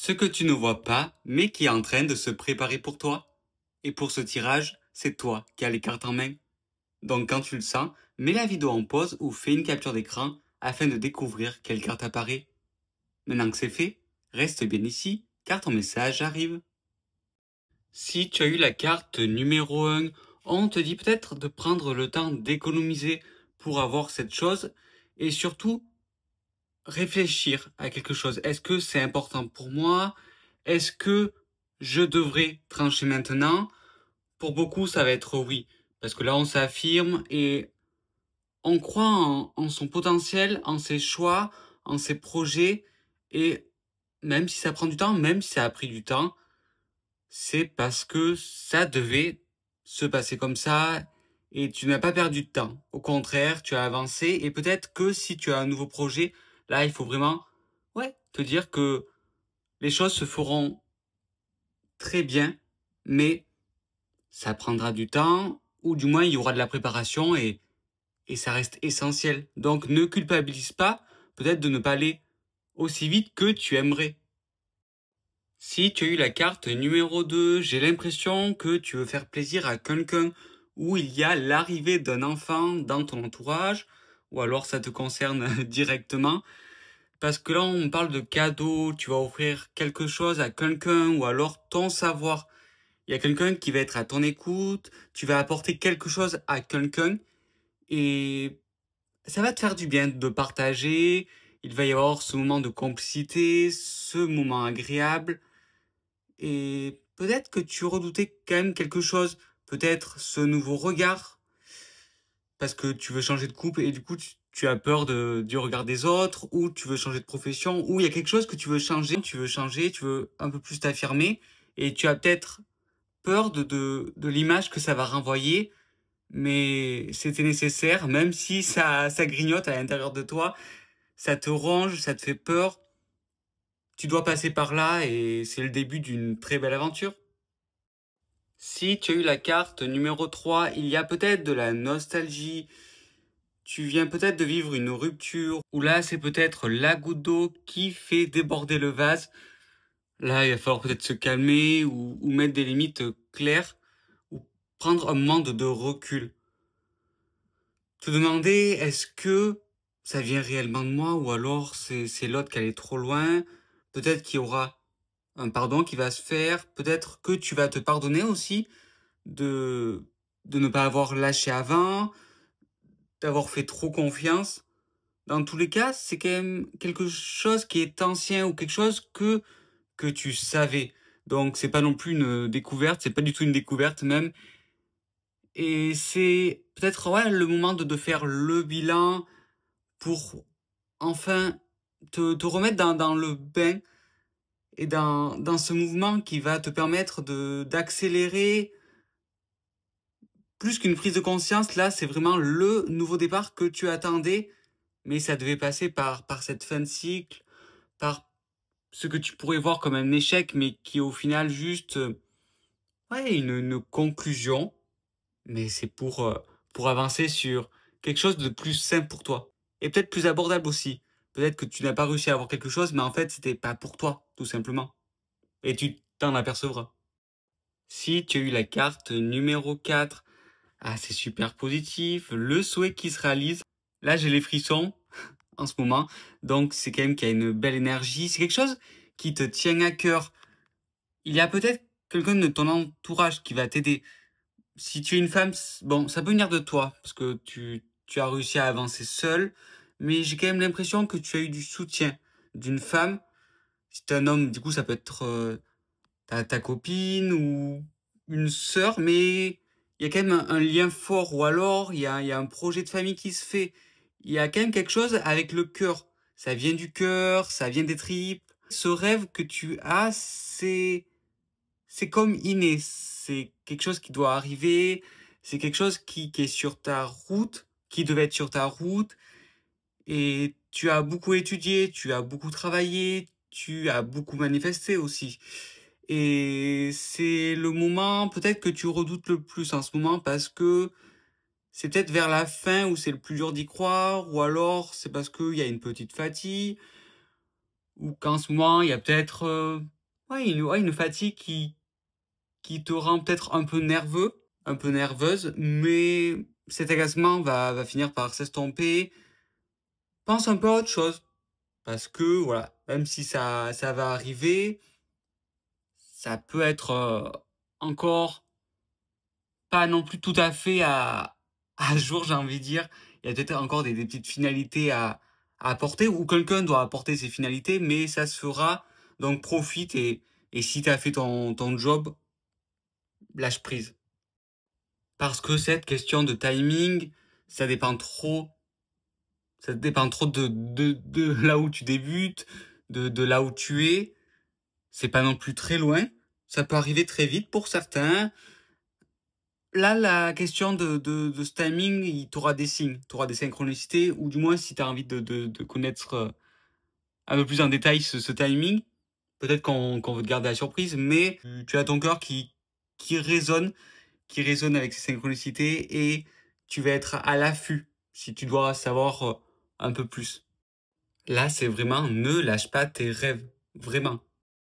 Ce que tu ne vois pas, mais qui est en train de se préparer pour toi. Et pour ce tirage, c'est toi qui as les cartes en main. Donc quand tu le sens, mets la vidéo en pause ou fais une capture d'écran afin de découvrir quelle carte apparaît. Maintenant que c'est fait, reste bien ici, car ton message arrive. Si tu as eu la carte numéro 1, on te dit peut-être de prendre le temps d'économiser pour avoir cette chose et surtout réfléchir à quelque chose. Est-ce que c'est important pour moi? Est-ce que je devrais trancher maintenant? Pour beaucoup, ça va être oui. Parce que là, on s'affirme et on croit en son potentiel, en ses choix, en ses projets. Et même si ça prend du temps, même si ça a pris du temps, c'est parce que ça devait se passer comme ça et tu n'as pas perdu de temps. Au contraire, tu as avancé et peut-être que si tu as un nouveau projet, là, il faut vraiment, ouais, te dire que les choses se feront très bien, mais ça prendra du temps ou du moins il y aura de la préparation et ça reste essentiel. Donc ne culpabilise pas peut-être de ne pas aller aussi vite que tu aimerais. Si tu as eu la carte numéro 2, j'ai l'impression que tu veux faire plaisir à quelqu'un où il y a l'arrivée d'un enfant dans ton entourage, ou alors ça te concerne directement. Parce que là, on parle de cadeau, tu vas offrir quelque chose à quelqu'un, ou alors ton savoir. Il y a quelqu'un qui va être à ton écoute, tu vas apporter quelque chose à quelqu'un, et ça va te faire du bien de partager. Il va y avoir ce moment de complicité, ce moment agréable. Et peut-être que tu redoutais quand même quelque chose, peut-être ce nouveau regard, parce que tu veux changer de couple et du coup tu as peur du regard des autres, ou tu veux changer de profession, ou il y a quelque chose que tu veux changer, tu veux un peu plus t'affirmer, et tu as peut-être peur de l'image que ça va renvoyer, mais c'était nécessaire, même si ça grignote à l'intérieur de toi, ça te ronge, ça te fait peur, tu dois passer par là et c'est le début d'une très belle aventure. Si tu as eu la carte numéro 3, il y a peut-être de la nostalgie. Tu viens peut-être de vivre une rupture, ou là c'est peut-être la goutte d'eau qui fait déborder le vase. Là, il va falloir peut-être se calmer ou mettre des limites claires, ou prendre un moment de recul. Te demander est-ce que ça vient réellement de moi ou alors c'est l'autre qui allait trop loin. Peut-être qu'il y aura un pardon qui va se faire. Peut-être que tu vas te pardonner aussi de, de ne pas avoir lâché avant, d'avoir fait trop confiance. Dans tous les cas, c'est quand même quelque chose qui est ancien ou quelque chose que tu savais. Donc c'est pas non plus une découverte, c'est pas du tout une découverte même. Et c'est peut-être ouais, le moment de faire le bilan pour enfin te remettre dans le bain et dans ce mouvement qui va te permettre d'accélérer. Plus qu'une prise de conscience, là, c'est vraiment le nouveau départ que tu attendais, mais ça devait passer par cette fin de cycle, par ce que tu pourrais voir comme un échec, mais qui est au final juste ouais, une conclusion, mais c'est pour avancer sur quelque chose de plus simple pour toi. Et peut-être plus abordable aussi. Peut-être que tu n'as pas réussi à avoir quelque chose, mais en fait, c'était pas pour toi, tout simplement. Et tu t'en apercevras. Si tu as eu la carte numéro 4, ah, c'est super positif, le souhait qui se réalise. Là, j'ai les frissons en ce moment, donc c'est quand même qu'il y a une belle énergie. C'est quelque chose qui te tient à cœur. Il y a peut-être quelqu'un de ton entourage qui va t'aider. Si tu es une femme, bon, ça peut venir de toi, parce que tu as réussi à avancer seul, mais j'ai quand même l'impression que tu as eu du soutien d'une femme. Si t'es un homme, du coup, ça peut être ta copine ou une sœur, mais il y a quand même un lien fort, ou alors il y a un projet de famille qui se fait. Il y a quand même quelque chose avec le cœur. Ça vient du cœur, ça vient des tripes. Ce rêve que tu as, c'est comme inné. C'est quelque chose qui doit arriver. C'est quelque chose qui est sur ta route, qui devait être sur ta route. Et tu as beaucoup étudié, tu as beaucoup travaillé, tu as beaucoup manifesté aussi. Et c'est le moment peut-être que tu redoutes le plus en ce moment parce que c'est peut-être vers la fin où c'est le plus dur d'y croire, ou alors c'est parce qu'il y a une petite fatigue, ou qu'en ce moment, il y a peut-être une fatigue qui te rend peut-être un peu nerveux, un peu nerveuse, mais cet agacement va finir par s'estomper. Pense un peu à autre chose, parce que voilà, même si ça va arriver, ça peut être encore pas non plus tout à fait à jour, j'ai envie de dire. Il y a peut-être encore des petites finalités à apporter, ou quelqu'un doit apporter ses finalités, mais ça se fera. Donc profite et si tu as fait ton job, lâche prise. Parce que cette question de timing, ça dépend trop, ça dépend trop de là où tu débutes, de là où tu es. C'est pas non plus très loin. Ça peut arriver très vite pour certains. Là, la question de ce timing, tu auras des signes, tu auras des synchronicités, ou du moins si tu as envie de connaître un peu plus en détail ce timing, peut-être qu'on veut te garder la surprise, mais tu as ton cœur qui résonne, qui résonne avec ces synchronicités et tu vas être à l'affût si tu dois savoir un peu plus. Là, c'est vraiment ne lâche pas tes rêves, vraiment.